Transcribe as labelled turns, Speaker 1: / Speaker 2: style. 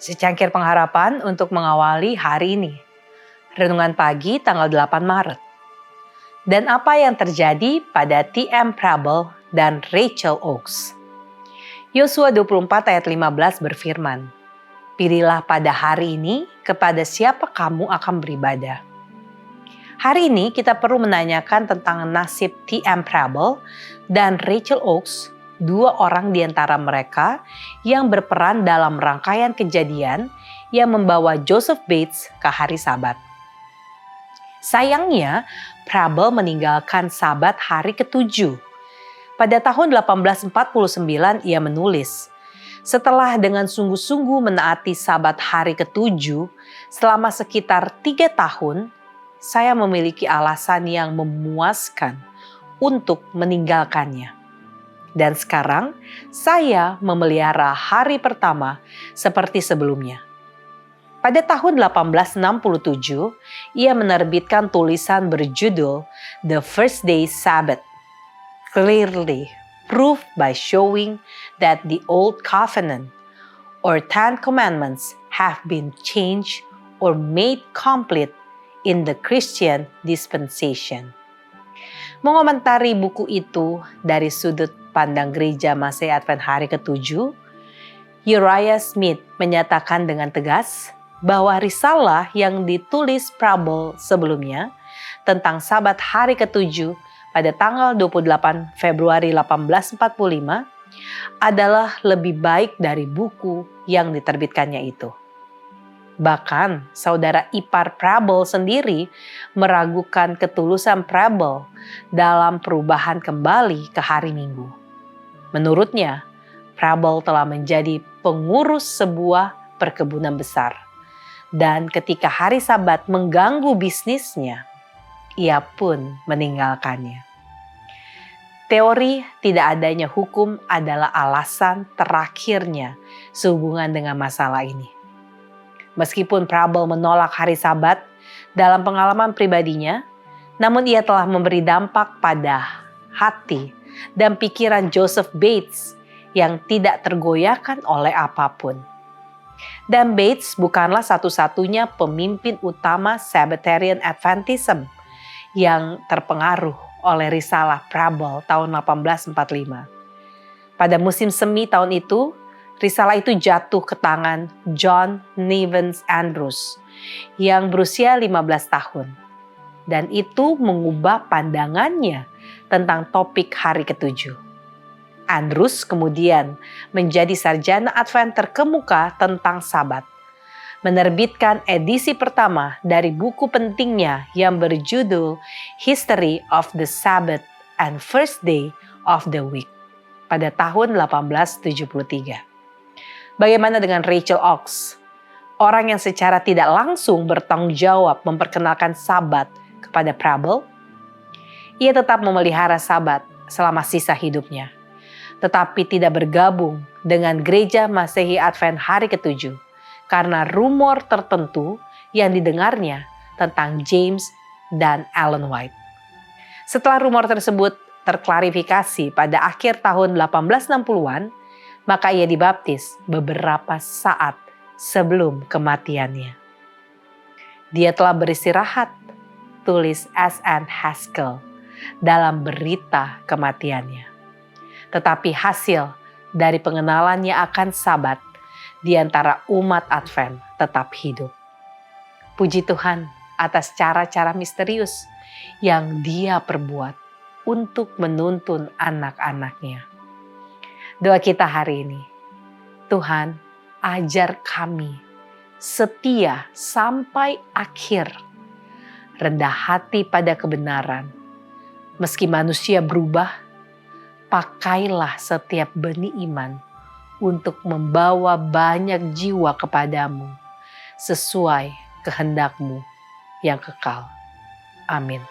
Speaker 1: Secangkir pengharapan untuk mengawali hari ini. Renungan pagi tanggal 8 Maret. Dan apa yang terjadi pada T.M. Preble dan Rachel Oakes. Yosua 24 ayat 15 berfirman, "Pilihlah pada hari ini kepada siapa kamu akan beribadah." Hari ini kita perlu menanyakan tentang nasib T.M. Preble dan Rachel Oakes, dua orang di antara mereka yang berperan dalam rangkaian kejadian yang membawa Joseph Bates ke hari Sabat. Sayangnya, Preble meninggalkan Sabat hari ke-7. Pada tahun 1849 ia menulis, "Setelah dengan sungguh-sungguh menaati Sabat hari ke-7 selama sekitar 3 tahun, saya memiliki alasan yang memuaskan untuk meninggalkannya. Dan sekarang saya memelihara hari pertama seperti sebelumnya." Pada tahun 1867, ia menerbitkan tulisan berjudul The First Day Sabbath, clearly proved by showing that the Old Covenant or 10 Commandments have been changed or made complete in the Christian dispensation. Mengomentari buku itu dari sudut pandang Gereja Masehi Advent hari ke-7, Uriah Smith menyatakan dengan tegas bahwa risalah yang ditulis Preble sebelumnya tentang Sabat hari ke-7 pada tanggal 28 Februari 1845 adalah lebih baik dari buku yang diterbitkannya itu. Bahkan saudara ipar Preble sendiri meragukan ketulusan Preble dalam perubahan kembali ke hari Minggu. Menurutnya, Preble telah menjadi pengurus sebuah perkebunan besar. Dan ketika hari Sabat mengganggu bisnisnya, ia pun meninggalkannya. Teori tidak adanya hukum adalah alasan terakhirnya sehubungan dengan masalah ini. Meskipun Preble menolak hari Sabat dalam pengalaman pribadinya, namun ia telah memberi dampak pada hati dan pikiran Joseph Bates yang tidak tergoyahkan oleh apapun. Dan Bates bukanlah satu-satunya pemimpin utama Sabbatarian Adventism yang terpengaruh oleh risalah Preble tahun 1845. Pada musim semi tahun itu, risalah itu jatuh ke tangan John Nevins Andrews yang berusia 15 tahun. Dan itu mengubah pandangannya tentang topik hari ke-7. Andrews kemudian menjadi sarjana Advent terkemuka tentang Sabat, menerbitkan edisi pertama dari buku pentingnya yang berjudul History of the Sabbath and First Day of the Week pada tahun 1873. Bagaimana dengan Rachel Oakes, orang yang secara tidak langsung bertanggung jawab memperkenalkan Sabat kepada Preble? Ia tetap memelihara Sabat selama sisa hidupnya, tetapi tidak bergabung dengan Gereja Masehi Advent hari ke-7 karena rumor tertentu yang didengarnya tentang James dan Ellen White. Setelah rumor tersebut terklarifikasi pada akhir tahun 1860-an, maka ia dibaptis beberapa saat sebelum kematiannya. Dia telah beristirahat, tulis S.N. Haskell dalam berita kematiannya. Tetapi hasil dari pengenalannya akan Sabat di antara umat Advent tetap hidup. Puji Tuhan atas cara-cara misterius yang Dia perbuat untuk menuntun anak-anaknya. Doa kita hari ini, Tuhan ajar kami setia sampai akhir, rendah hati pada kebenaran. Meski manusia berubah, pakailah setiap benih iman untuk membawa banyak jiwa kepadamu sesuai kehendak-Mu yang kekal. Amin.